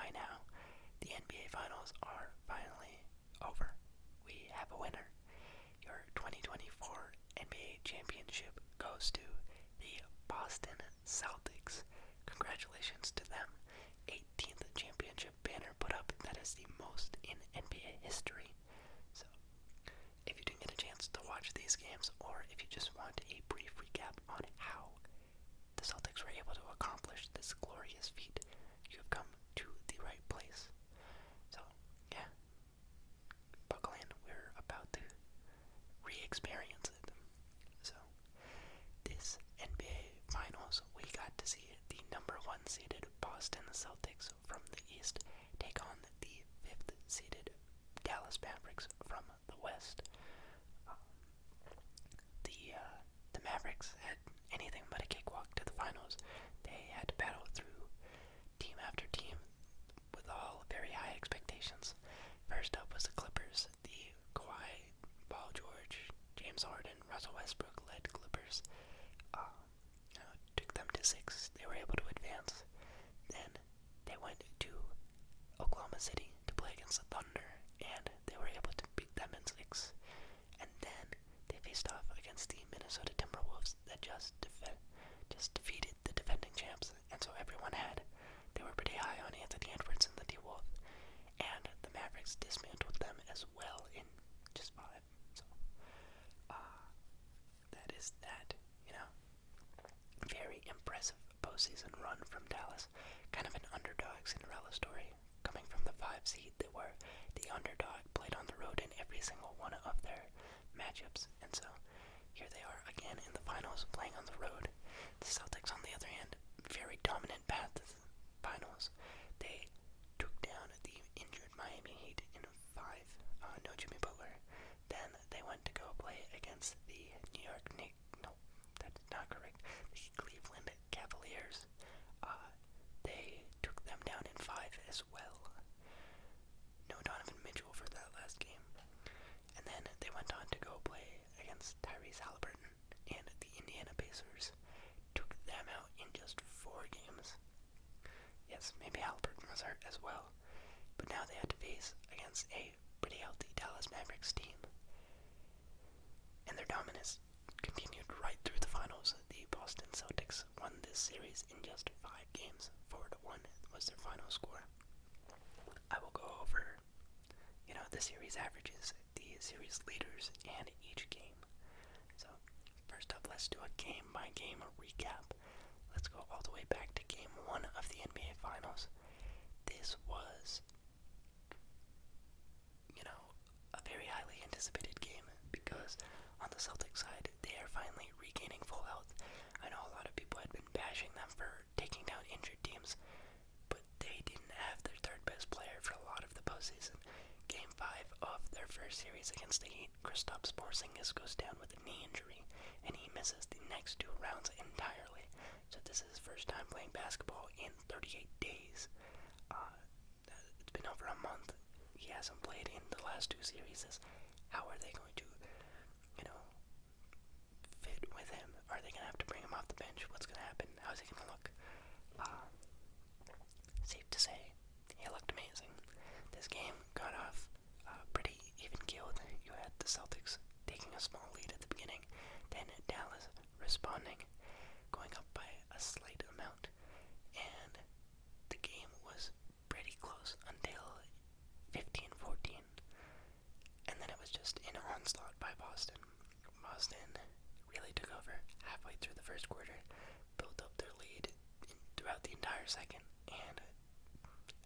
by now, the NBA Finals are finally over. We have a winner. Your 2024 NBA championship goes to the Boston Celtics. Congratulations to them. 18th championship banner put up. That is the most in NBA history. So, if you didn't get a chance to watch these games, or if you just want a brief recap on how the Celtics were able to accomplish this glorious feat, you have come to the right place. So, yeah, buckle in. We're about to re-experience it. So, this NBA Finals, we got to see the number 1 seeded Boston Celtics from the East take on the 5th seeded Dallas Mavericks from the West. The Mavericks had anything but a cakewalk to the finals. They had to battle through team after team with all very high expectations. First up was the Clippers, the Kawhi, Paul George, James Harden, Russell Westbrook led Clippers. Took them to 6. They were able to advance. Then they went to Oklahoma City to play against the Thunder, and they were able to beat them in 6. And then they faced off against the Minnesota Timberwolves that just defeated the defending champs, and so they were pretty high on Anthony Edwards and the T-Wolf, and the Mavericks dismantled them as well in just 5. So, that is that, very impressive postseason run from Dallas. Kind of an underdog Cinderella story. Coming from the 5 seed, they were the underdog, played on the road in every single one of their matchups, and so here they are again in the finals, playing on the road. The Celtics, on the other hand, very dominant path to the finals. They took down the injured Miami Heat in 5, no Jimmy Butler. Then they went to go play against the New York Knicks. No, that's not correct. The Cleveland Cavaliers. They took them down in 5 as well. No Donovan Mitchell for that last game. And then they went on to go play against Tyrese Halliburton and the Indiana Pacers. Took them out in just 4 games. Yes, maybe Halliburton was hurt as well. But now they had to face against a pretty healthy Dallas Mavericks team. And their dominance continued right through the finals. The Boston Celtics won this series in just 5 games. 4-1 was their final score. I will go over, the series averages, the series leaders, and each game. So, first up, let's do a game-by-game recap. Let's go all the way back to Game 1 of the NBA Finals. This was, a very highly anticipated game because on the Celtics side, they are finally regaining full health. I know a lot of people had been bashing them for taking down injured teams, but they didn't have their third best player for a lot of the postseason. Game 5 of their first series against the Heat, Kristaps Porzingis goes down with a knee injury, and he misses the next 2 rounds entirely. So this is his first time playing basketball in 38 days. It's been over a month. He hasn't played in the last 2 series. How are they going to, fit with him? Are they going to have to bring him off the bench? What's going to happen? How's he going to look? Safe to say, he looked amazing. This game got off pretty even-keeled. You had the Celtics taking a small lead at the beginning, then Dallas responding, going up by a slight amount, and the game was pretty close until 15-14, and then it was just an onslaught by Boston. Boston really took over halfway through the first quarter, built up their lead throughout the entire second, and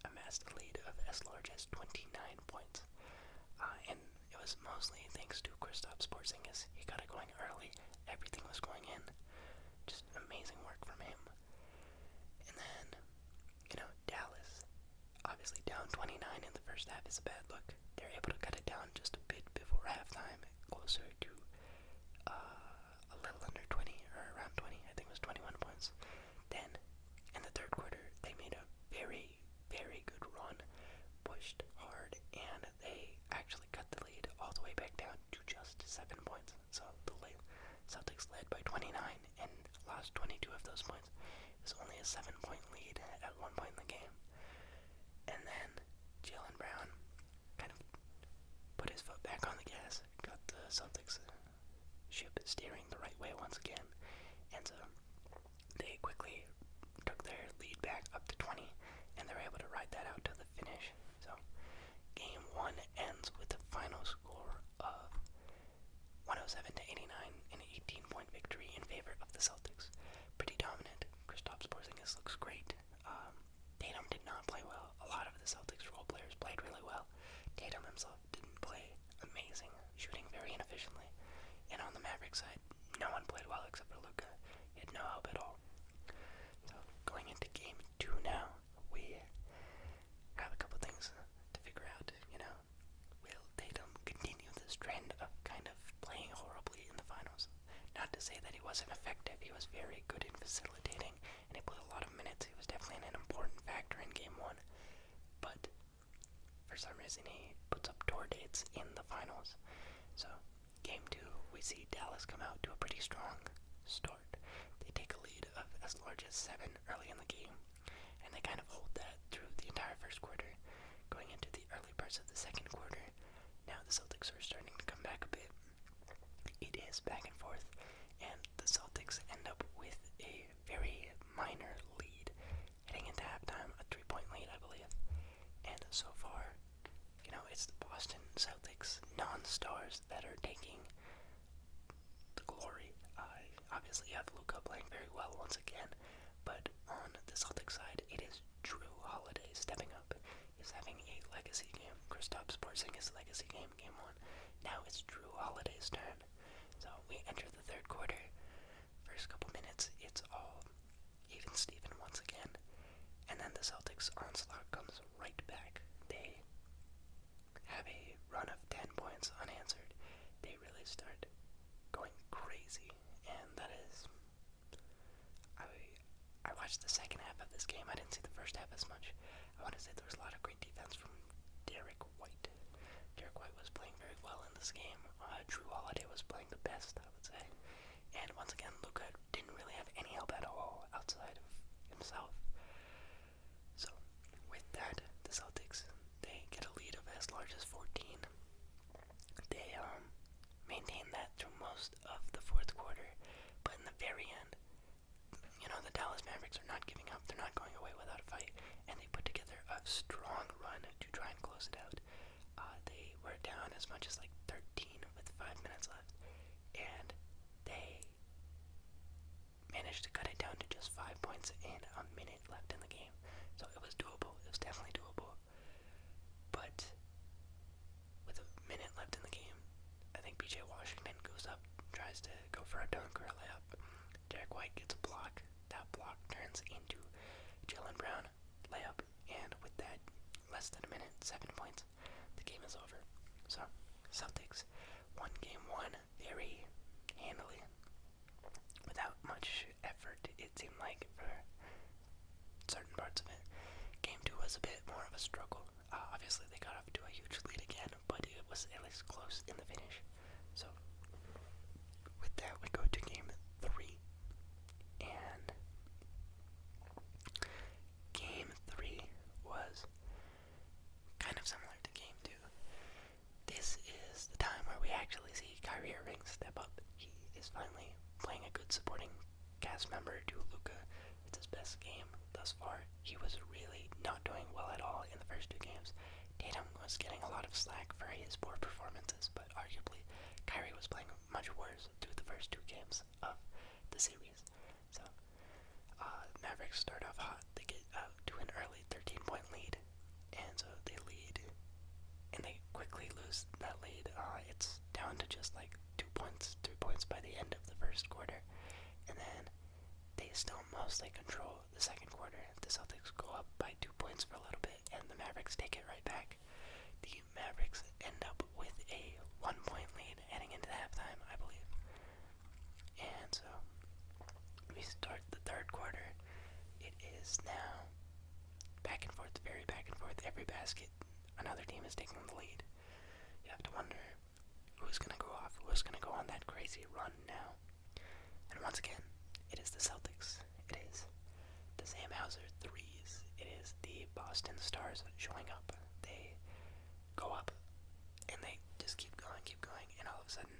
amassed a lead of as large as 29 points. And it was mostly thanks to Kristaps Porzingis. He got it going early. Everything was going in. Just amazing work from him. And then, Dallas, obviously down 29 in the first half is a bad look. They're able to cut it down just a bit before halftime, closer to a little under 20, or around 20. I think it was 21 points. Then, in the third quarter, they made a very, very good run, pushed hard, and they actually cut the lead all the way back down to just 7 points. So the Celtics led by 29 and lost 22 of those points. It was only a 7-point lead at one point in the game. And Celtics ship steering the right way once again, and so they quickly took their lead back up to 20, and they were able to ride that out to the finish. So game 1 ends with a final score of 107-89, an 18-point victory in favor of the Celtics. Pretty dominant. Kristaps Porzingis looks great. Tatum did not play well. A lot of the Celtics role players played really well. Tatum himself didn't play amazing, shooting very inefficiently. And on the Mavericks side, no one played well except for Luka. He had no help at all. So going into game 2 now, we have a couple things to figure out. Will Tatum continue this trend of kind of playing horribly in the finals? Not to say that he wasn't effective. He was very good in facilitating, and he played a lot of minutes. He was definitely an important factor in game 1. But for some reason, he puts up tour dates in the finals. So game 2, we see Dallas come out to a pretty strong start. They take a lead of as large as 7 early in the game, and they kind of hold that through the entire first quarter. Going into the early parts of the second quarter, now the Celtics are starting to come back a bit. It is back and forth, and the Celtics end up with a very minor lead. Heading into halftime, a 3-point lead, I believe. And so far, it's the Boston Celtics non-stars that are taking the glory. Obviously, you have Luka playing very well once again, but on the Celtics side, it is Drew Holiday stepping up. He's having a legacy game. Kristaps Porzingis legacy game, game 1. Now it's Drew Holiday's turn. So we enter the third quarter. First couple minutes, it's all even Steven once again. And then the Celtics onslaught comes right back. They have a run of 10 points unanswered. They really start going crazy, and that is... I watched the second half of this game. I didn't see the first half as much. I want to say there was a lot of great defense from Derek White. Derek White was playing very well in this game. Drew Holiday was playing the best, I would say. And once again, Luka didn't really have any help at all outside of himself. So, with that, the Celtics, they get a lead of as large as 14. They maintain that through most of the fourth quarter, but in the very end, the Dallas Mavericks are not giving up. They're not going away without a fight, and they put together a strong run to try and close it out. They were down as much as 13 with 5 minutes left, and they managed to cut it down to just 5 points in a minute left in the game. So it was doable. It was definitely doable. But with a minute left in the game, I think PJ Washington goes up, tries to go for a dunk or a layup. Derek White gets a block. That block turns into Jaylen Brown layup, and with that, less than a minute, 7 points, the game is over. So, Celtics won game 1 very handily, without much effort, it seemed like, for certain parts of it. Game 2 was a bit more of a struggle. Obviously, they got off to a huge lead again, but it was at least close in the finish. So, with that, we go to game 3. And game 3 was kind of similar to game 2. This is the time where we actually see Kyrie Irving step up. He is finally playing a good supporting cast member to Luka. It's his best game thus far. He was really not doing well at all in the first 2 games. Tatum was getting a lot of slack for his poor performances, but arguably Kyrie was playing much worse through the first 2 games of the series. So, Mavericks start off hot. They get out to an early 13-point lead, and so they lead, and they quickly lose that lead. It's down to just 2 points, 3 points by the end of the first quarter, and then they still mostly control the second quarter. The Celtics go up by 2 points for a little bit, and the Mavericks take it right back. The Mavericks end up with a 1-point lead heading into halftime, I believe. And so, we start the third quarter. It is now back and forth, very back and forth. Every basket, another team is taking the lead. You have to wonder who's going to go off, who's going to go on that crazy run now. And once again, it is the Celtics. It is the Sam Hauser threes. It is the Boston Stars showing up. They go up, and they just keep going, and all of a sudden,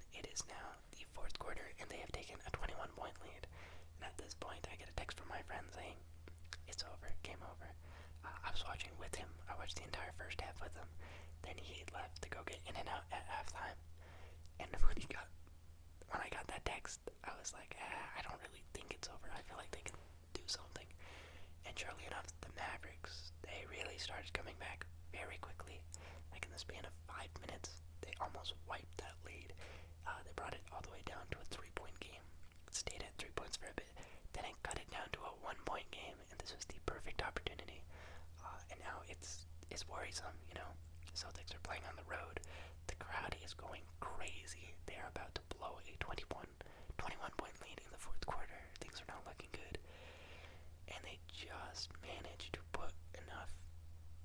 now the fourth quarter, and they have taken a 21-point lead. And at this point, I get a text from my friend saying, "It's over, game over." I was watching with him. I watched the entire first half with him. Then he left to go get in and out at halftime. And when I got that text, I was like, I don't really think it's over. I feel like they can do something. And surely enough, the Mavericks, they really started coming back very quickly. Like in the span of 5 minutes, they almost wiped that lead. They brought it all the way down to a 3-point game. It stayed at 3 points for a bit. Then it cut it down to a 1-point game, and this was the perfect opportunity. And now it's worrisome, you know. The Celtics are playing on the road. The crowd is going crazy. They are about to blow a 21-point lead in the fourth quarter. Things are not looking good. And they just managed to put enough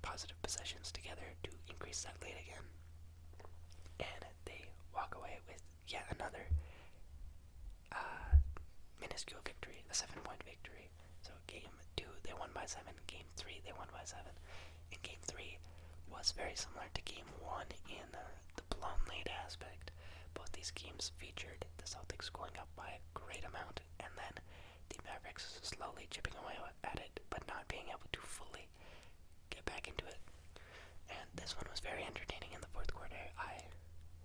positive possessions together to increase that lead again. And they walk away with yet another minuscule victory, a 7-point victory. So game 2, they won by 7. Game 3, they won by 7. And game 3 was very similar to game 1 in the blown lead aspect. Both these games featured the Celtics going up by a great amount, and then the Mavericks slowly chipping away at it, but not being able to fully get back into it. And this one was very entertaining in the fourth quarter. I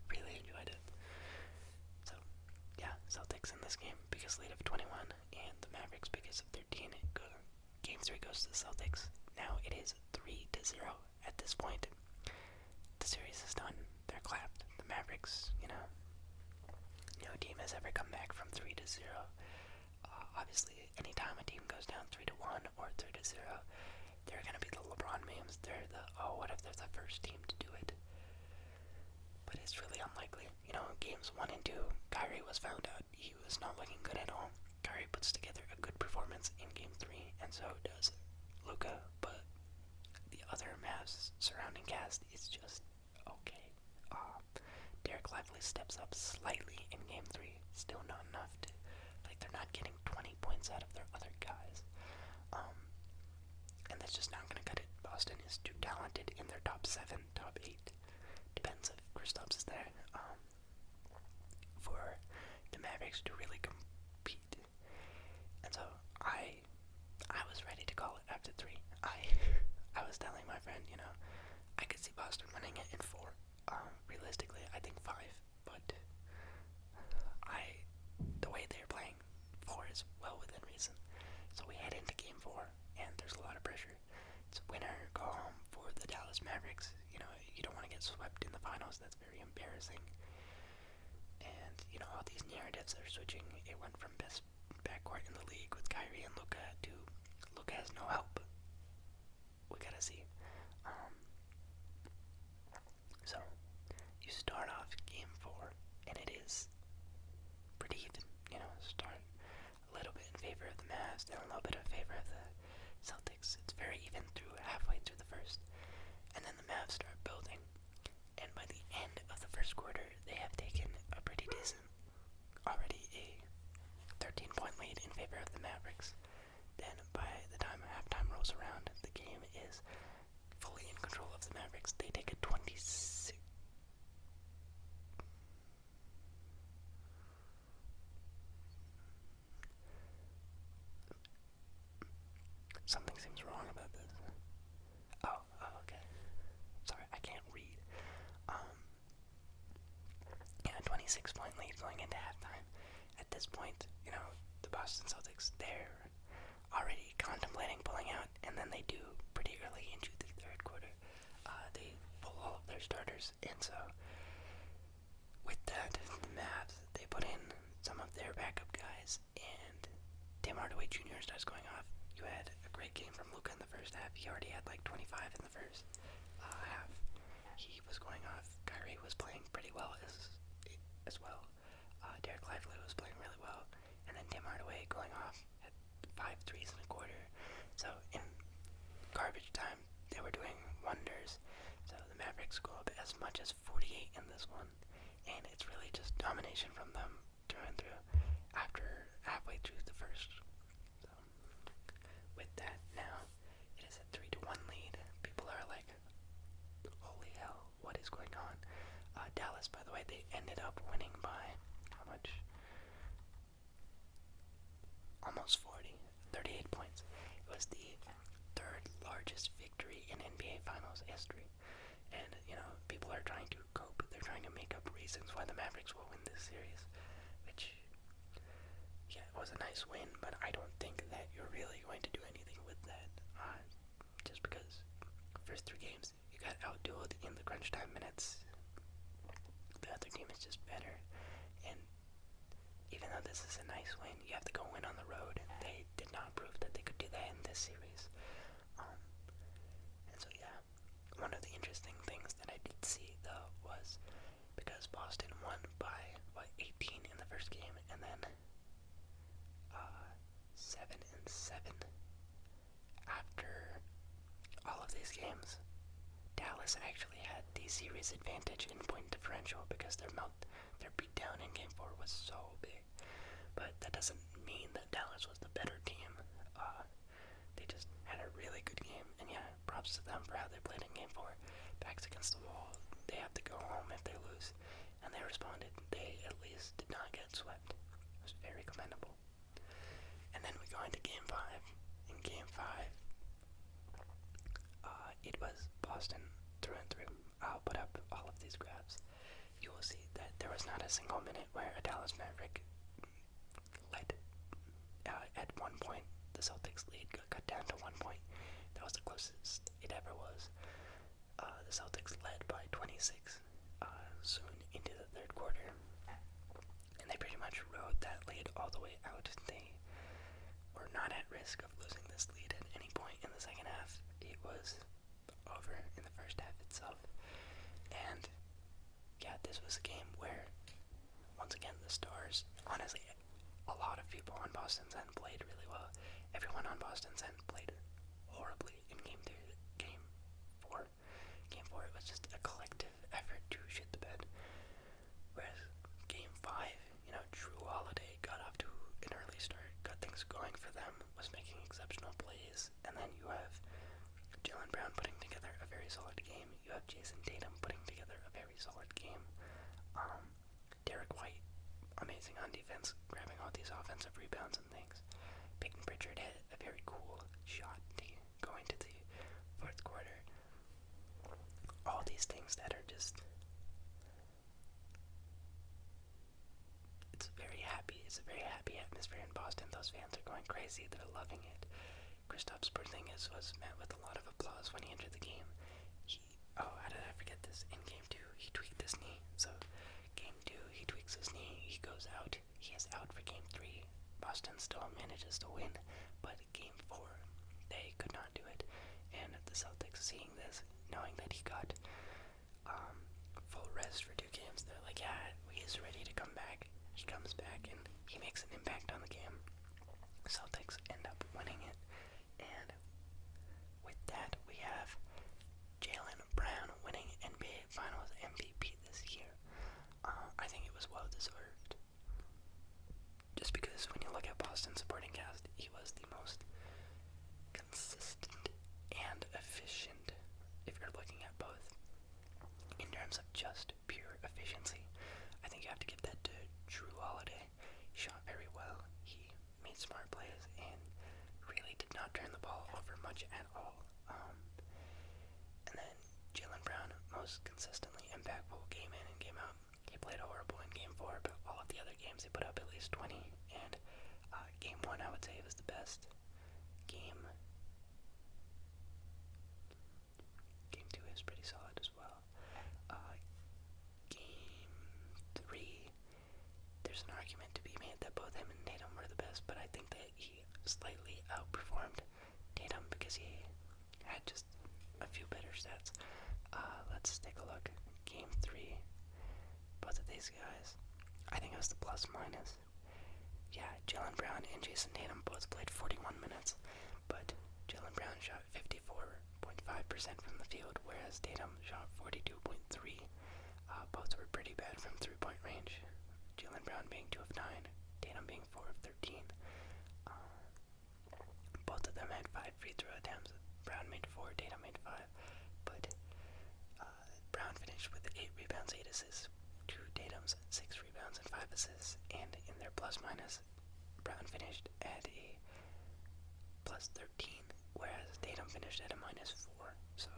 really enjoyed it. So, yeah, Celtics in this game, biggest lead of 21, and the Mavericks biggest of 13. Game 3 goes to the Celtics. Now it is 3-0 at this point. The series is done. They're clapped. The Mavericks, no team has ever come back from 3-0. Obviously, anytime a team goes down 3-1 or 3-0, they're gonna be the LeBron memes. They're what if they're the first team to do it? But it's really unlikely. Games 1 and 2, Kyrie was found out. He was not looking good at all. Kyrie puts together a good performance in game 3, and so does Luka, but the other Mavs surrounding cast is just okay. Derek Lively steps up slightly in game 3, still not enough to, they're not getting 20 points out of their other guys. And that's just not going to cut it. Boston is too talented in their top 7, top 8. Depends if Kristaps is there. For the Mavericks to really compete. And so I was ready to call it after 3. I was telling my friend, I could see Boston winning it in 4. Realistically, I think 5, but the way they're playing, 4 is well within reason. So we head into game 4, and there's a lot of pressure. It's winner go home for the Dallas Mavericks. You don't want to get swept in the finals. That's very embarrassing. And all these narratives are switching. It went from best backcourt in the league with Kyrie and Luka to Luka has no help. We gotta see. So you start off game 4, and it is pretty even. Start a little bit in favor of the Mavs, then a little bit in favor of the Celtics. It's very even through halfway through the first, and then the Mavs start building. And by the end of the first quarter, they have taken a pretty decent, already a 13-point lead in favor of the Mavericks. Then by the time halftime rolls around, the game is fully in control of the Mavericks. They take a 26. Something seems wrong about this. Oh, okay. Sorry, I can't read. 26-point lead going into halftime. At this point, the Boston Celtics, they're already contemplating pulling out, and then they do pretty early into the third quarter. They pull all of their starters, and so with that, the Mavs, they put in some of their backup guys, and Tim Hardaway Jr. starts going off. You had a great game from Luka in the first half. He already had 25 in the first half. He was going off. Kyrie was playing pretty well as well. Derek Lively was playing really well. And then Tim Hardaway going off at 5 threes in a quarter. So in garbage time, they were doing wonders. So the Mavericks go up as much as 48 in this one. And it's really just domination from them through and through after halfway through the first. So with that, now it is a 3-1 lead. People are like, holy hell, what is going on? Dallas, by the way, they ended up winning by largest victory in NBA Finals history. And, people are trying to cope. They're trying to make up reasons why the Mavericks will win this series, which, yeah, it was a nice win, but I don't think that you're really going to do anything with that. Just because first 3 games, you got outdueled in the crunch time minutes. The other team is just better. And even though this is a nice win, you have to go win on the road. They did not prove that they could do that in this series. And so, yeah, one of the interesting things that I did see, though, was because Boston won by, 18 in the first game, and then 7-7 after all of these games. Dallas actually had the series advantage in point differential because their beatdown in Game 4 was so big. But that doesn't mean that Dallas was the better team. They just had a really good game, and yeah, props to them for how they played in Game 4. Backs against the wall, they have to go home if they lose, and they responded. They at least did not get swept. It was very commendable. And then we go into Game 5. In Game 5, it was Boston through and through. I'll put up all of these graphs. You will see that there was not a single minute where a Dallas Maverick led. At one point, the Celtics lead got cut down to 1 point. That was the closest it ever was. The Celtics led by 26 soon into the third quarter, and they pretty much rode that lead all the way out. They were not at risk of losing this lead at any point in the second half. It was over in the first half itself. And yeah, this was a game where, once again, the stars, honestly, a lot of people on Boston's end played really well. Everyone on Boston's end played horribly in Game 4. Game 4, it was just a collective effort to shit the bed. Whereas Game 5, Drew Holiday got off to an early start, got things going for them, was making exceptional plays, and then you have Jaylen Brown putting together a very solid game. You have Jason Tatum putting together a very solid game. Derek White, amazing on defense, grabbing all these offensive rebounds and things. Peyton Pritchard had a very cool shot to go into the fourth quarter. All these things that are just... It's a very happy atmosphere in Boston. Those fans are going crazy. They're loving it. Kristaps Porzingis was met with a lot of applause when he entered the game. How did I forget this? In Game 2, he tweaked his knee. So, Game 2, he tweaks his knee, he goes out. He is out for Game 3. Boston still manages to win, but Game 4, they could not do it. And the Celtics, seeing this, knowing that he got full rest for 2 games, they're like, yeah, he's ready to come back. He comes back, and he makes an impact on the game. Celtics end up winning it. And with that, we have Jaylen Brown winning NBA Finals MVP this year. I think it was well deserved. Just because when you look at Boston's supporting cast, he was the most consistent and efficient, if you're looking at both. In terms of just pure efficiency, I think you have to give that to Drew Holiday. He shot very well. He made smart plays and really did not turn the ball over much at all. And then Jaylen Brown, most consistently impactful game in and game out. He played horrible in Game 4, but all of the other games he put up at least 20. And Game 1, I would say, was the best. Game 2 is pretty solid as well. Game 3, there's an argument to be made that both him and Tatum were the best, but I think that he slightly outperformed Tatum because he had just a few better stats. Let's take a look. Game 3, both of these guys, I think it was the plus minus. Yeah, Jaylen Brown and Jason Tatum both played 41 minutes, but Jaylen Brown shot 54.5% from the field, whereas Tatum shot 42.3%. Both were pretty bad from 3-point range. Jaylen Brown being 2 of 9, Tatum being 4 of 13. Both of them had 5 free throw attempts. Brown made 4, Tatum made 5, but Brown finished with 8 rebounds, 8 assists. 2 Tatum's 6 rebounds and 5 assists, and in their plus minus, Brown finished at a plus 13, whereas Tatum Tatum finished at a -4. So,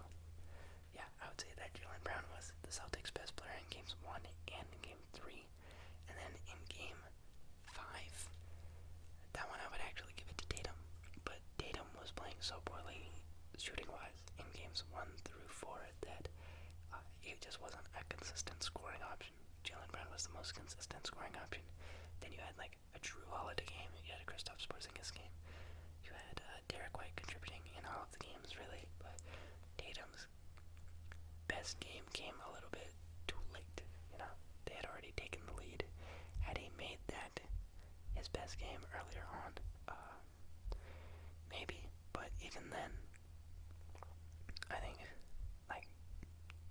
yeah, I would say that Jaylen Brown was the Celtics' best player in games 1 and in game 3. And then in game 5, that one I would actually give it to Tatum. But Tatum was playing so poorly shooting-wise in games 1 through 4 that it just wasn't a consistent scoring option. Jaylen Brown was the most consistent scoring option. Then you had like a Drew Holiday game, you had a Kristaps Porzingis game, you had Derek White contributing in all of the games really, but Tatum's best game came a little bit too late. You know, they had already taken the lead. Had he made that his best game earlier on, maybe, but even then, I think like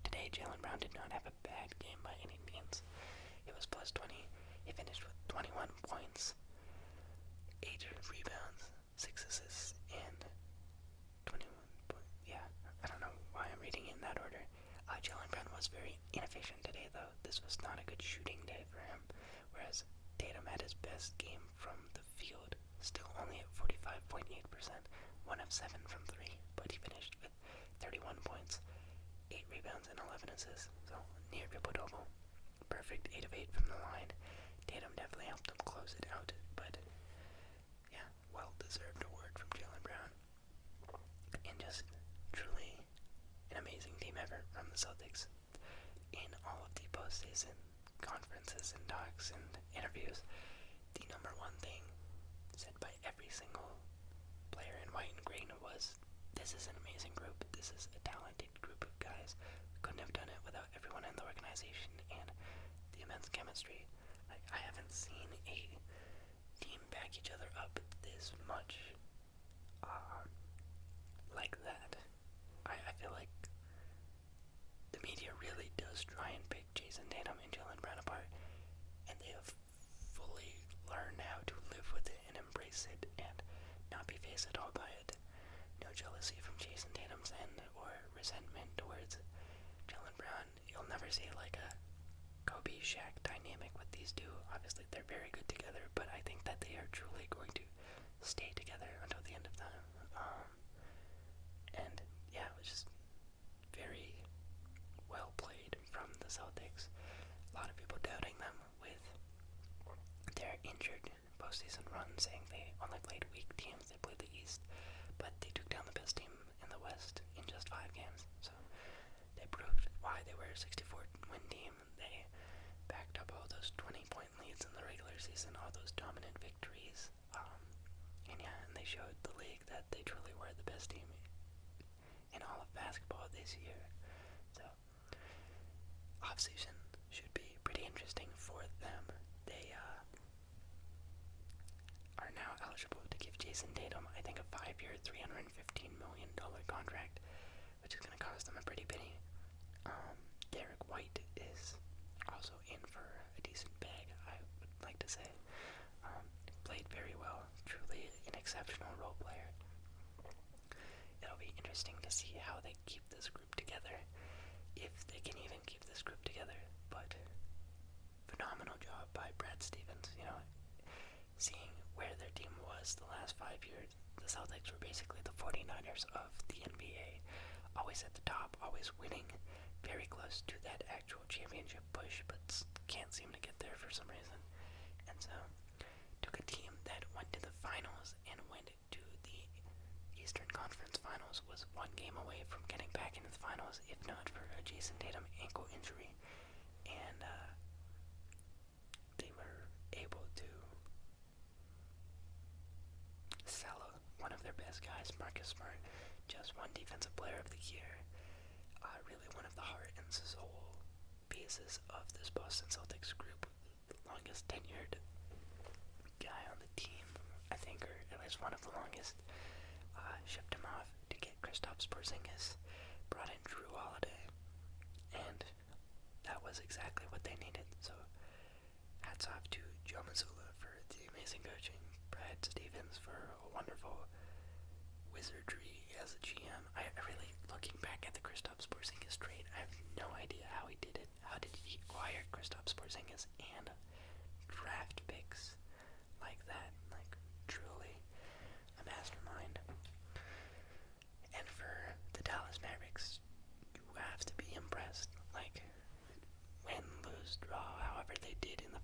today Jaylen Brown did not have a bad game by any means. It was plus 20. He finished with 21 points, 8 rebounds, 6 assists, and 21 points. Yeah, I don't know why I'm reading it in that order. Jaylen Brown was very inefficient today, though. This was not a good shooting day for him, whereas Tatum had his best game from the field, still only at 45.8%, 1 of 7 from 3, but he finished with 31 points, 8 rebounds, and 11 assists, so near triple-double. Perfect 8 of 8 from the line. Tatum definitely helped them close it out, but yeah, well-deserved award from Jaylen Brown. And just truly an amazing team effort from the Celtics in all of the postseason conferences and talks and interviews. The number one thing said by every single player in white and green was, this is an amazing group, this is a talented group of guys. Couldn't have done it without everyone in the organization and the immense chemistry. I haven't seen a team back each other up this much like that. I feel like the media really does try and pick Jason Tatum and Jaylen Brown apart, and they have fully learned how to live with it and embrace it and not be fazed at all by it. No jealousy from Jason Tatum's end or resentment towards Jaylen Brown. You'll never see like a Kobe Shaq dynamic with these two. Obviously they're very good together, but I think that they are truly going to stay together until the end of time. And yeah, it was just very well played from the Celtics. A lot of people doubting them with their injured postseason run, saying they only played weak teams, they played the East, but they took down the best team in the West in just 5 games. So they proved why they were a 64-win team. They backed up all those 20-point leads in the regular season, all those dominant victories. And yeah, and they showed the league that they truly were the best team in all of basketball this year. So, off-season should be pretty interesting for them. They are now eligible to give Jason Tatum, I think, a 5-year, $315 million contract, which is going to cost them a pretty penny. Derek White is also in for a decent bag, I would like to say. Played very well, truly an exceptional role player. It'll be interesting to see how they keep this group together, if they can even keep this group together. But phenomenal job by Brad Stevens. You know, seeing where their team was the last 5 years, the Celtics were basically the 49ers of the NBA. Always at the top, always winning, very close to that actual championship push, but can't seem to get there for some reason. And so, took a team that went to the finals and went to the Eastern Conference Finals, was 1 game away from getting back into the finals, if not for a Jason Tatum ankle injury. And they were able to sell one of their best guys, Marcus Smart, just won Defensive Player of the Year. Really one of the heart and soul pieces of this Boston Celtics group. The longest tenured guy on the team, I think, or at least one of the longest. Shipped him off to get Kristaps Porzingis, brought in Drew Holiday, and that was exactly what they needed. So hats off to Joe Mazzulla for the amazing coaching, Brad Stevens for a wonderful wizardry as a GM. I really, looking back at the Kristaps Porzingis trade, I have no idea how he did it. How did he acquire Kristaps Porzingis and draft picks like that? Like, truly a mastermind. And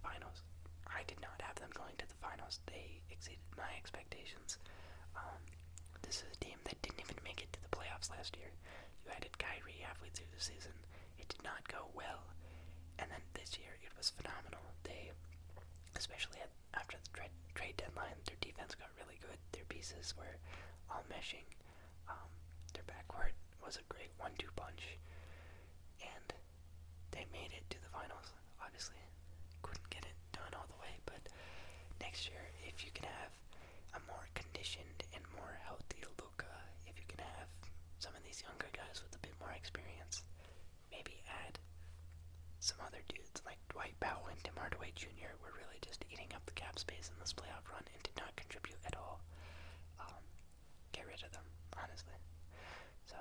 the finals. I did not have them going to the finals. They exceeded my expectations. This is a team that didn't even make it to the playoffs last year. You added Kyrie halfway through the season. It did not go well. And then this year, it was phenomenal. They, especially after the trade deadline, their defense got really good. Their pieces were all meshing. Their backcourt was a great 1-2 punch. And they made it to the finals. Obviously, couldn't get it done all the way, but next year, if you can have a more conditioned and more healthy Luka, if you can have some of these younger guys with a bit more experience, maybe add some other dudes like Dwight Powell and Tim Hardaway Jr. were really just eating up the cap space in this playoff run and did not contribute at all. Get rid of them, honestly. So,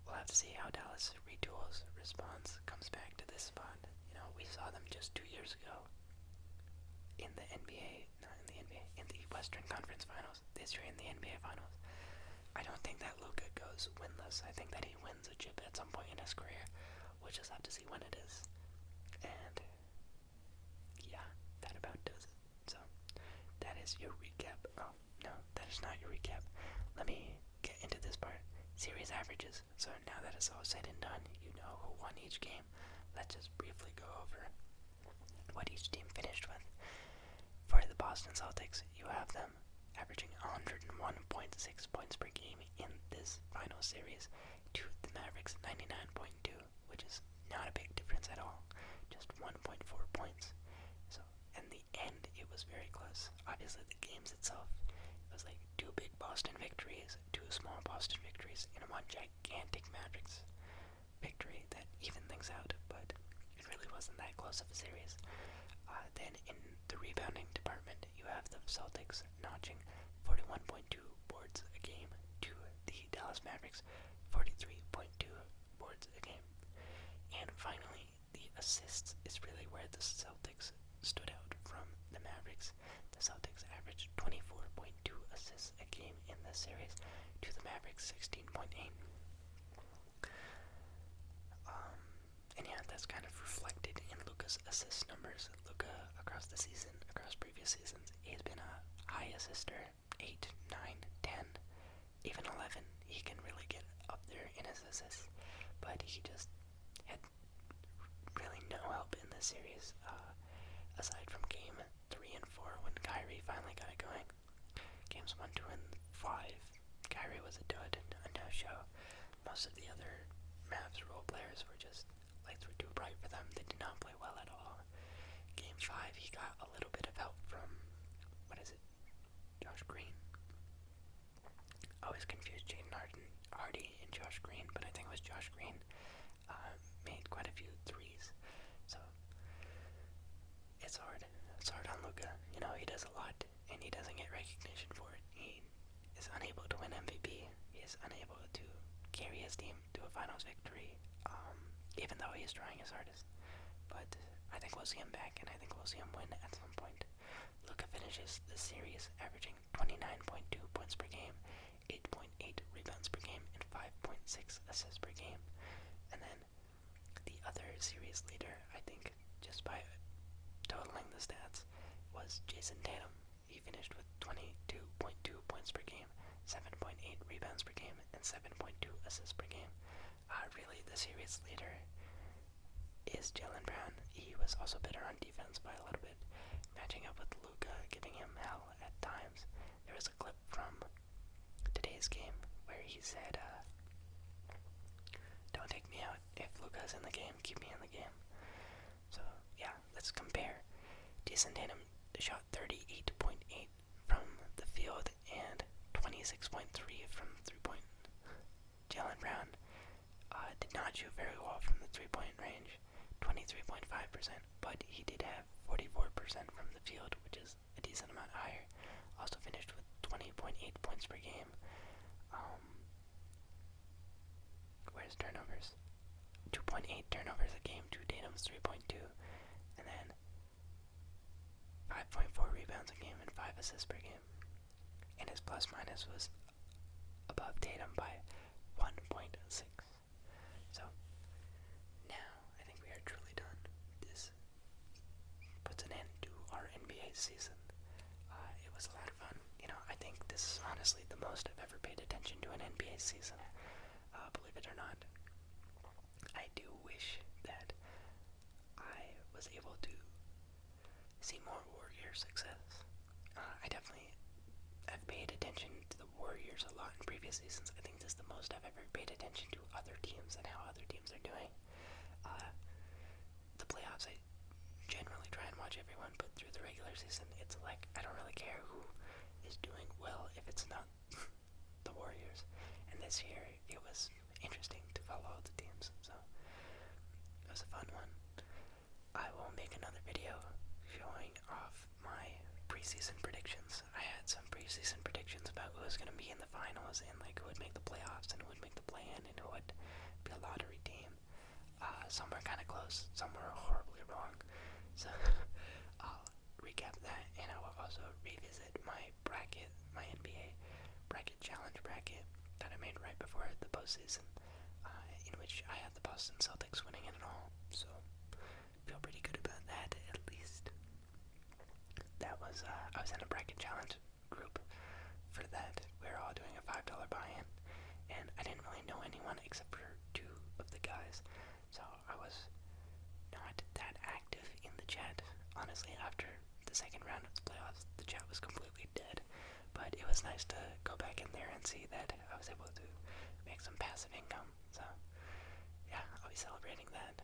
we'll have to see how Dallas retools, responds, comes back to this spot. You know, we saw them just 2 years ago in the in the Western Conference Finals. This year in the NBA Finals. I don't think that Luka goes winless. I think that he wins a chip at some point in his career. We'll just have to see when it is. And yeah, that about does it. So that is your recap. Oh, no, that is not your recap. Let me get into this part. Series averages. So now that it's all said and done, you know who won each game. Let's just briefly go over what each team finished with. For the Boston Celtics, you have them averaging 101.6 points per game in this final series to the Mavericks 99.2, which is not a big difference at all, just 1.4 points. So, in the end, it was very close. Obviously, the games itself, it was like 2 big Boston victories, 2 small Boston victories, and 1 gigantic Mavericks victory that evened things out, but it really wasn't that close of a series. Then in the rebounding department, you have the Celtics notching 41.2 boards a game to the Dallas Mavericks 43.2 boards a game. And finally, the assists is really where the Celtics stood out from the Mavericks. The Celtics averaged 24.2 assists a game in this series to the Mavericks 16.8. And yeah, that's kind of reflected in Luka's assist numbers. Luka, across the season, across previous seasons, he's been a high assister, 8, 9, 10, even 11. He can really get up there in his assists, but he just had really no help in this series, aside from game 3 and 4 when Kyrie finally got it going. Games 1, 2, and 5, Kyrie was a dud, a no-show. Most of the other Mavs role players were just, lights were too bright for them. They did not play well at all. Game 5, he got a little bit of help from, Josh Green. I always confused Jaden Hardy and Josh Green, but I think it was Josh Green. Made quite a few threes. So, it's hard. It's hard on Luka. You know, he does a lot, and he doesn't get recognition for it. He is unable to win MVP. He is unable to carry his team to a finals victory, even though he's trying his hardest. But I think we'll see him back, and I think we'll see him win at some point. Luka finishes the series averaging 29.2 points per game, 8.8 rebounds per game, and 5.6 assists per game. And then the other series leader, I think, just by totaling the stats, was Jason Tatum. He finished with 22.2 points per game, 7.8 rebounds per game, and 7.2 assists per game. Really, the series leader is Jaylen Brown. He was also better on defense by a little bit, matching up with Luka, giving him hell at times. There was a clip from today's game where he said, "Don't take me out. If Luka's in the game, keep me in the game." So, yeah, let's compare. Jason Tatum shot 38.8 from the field and 26.3 from three-point. Jaylen Brown did not shoot very well from the three-point range, 23.5%, but he did have 44% from the field, which is a decent amount higher. Also finished with 20.8 points per game. Where's turnovers? 2.8 turnovers a game to Tatum's 3.2, and then 5.4 rebounds a game and 5 assists per game. And his plus-minus was above Tatum by 1.6. So, now I think we are truly done. This postseason. It was a lot of fun. I think this is honestly the most I've ever paid attention to an NBA season. Believe it or not. I do wish that I was able to see more Warriors success. I definitely have paid attention to the Warriors a lot in previous seasons. I think this is the most I've ever paid attention to other teams and how other teams are doing. The playoffs, I generally try and watch everyone, but through the regular season, it's like I don't really care who is doing well if it's not the Warriors. And this year, it was interesting to follow the teams, so it was a fun one. I will make another video showing off my preseason predictions. I had some preseason predictions about who was going to be in the finals and like who would make the playoffs and who would make the play-in and who would be a lottery team. Some were kind of close, some were horribly wrong. So I'll recap that, and I will also revisit my bracket, my NBA bracket challenge bracket that I made right before the postseason, in which I had the Boston Celtics winning it all. So feel pretty good about that, at least. That was, I was in a bracket challenge group for that. We were all doing a $5 buy-in, and I didn't really know anyone except for two of the guys, so I was not that active in the chat. Honestly, after the second round of the playoffs, the chat was completely dead, but it was nice to go back in there and see that I was able to make some passive income, so yeah, I'll be celebrating that.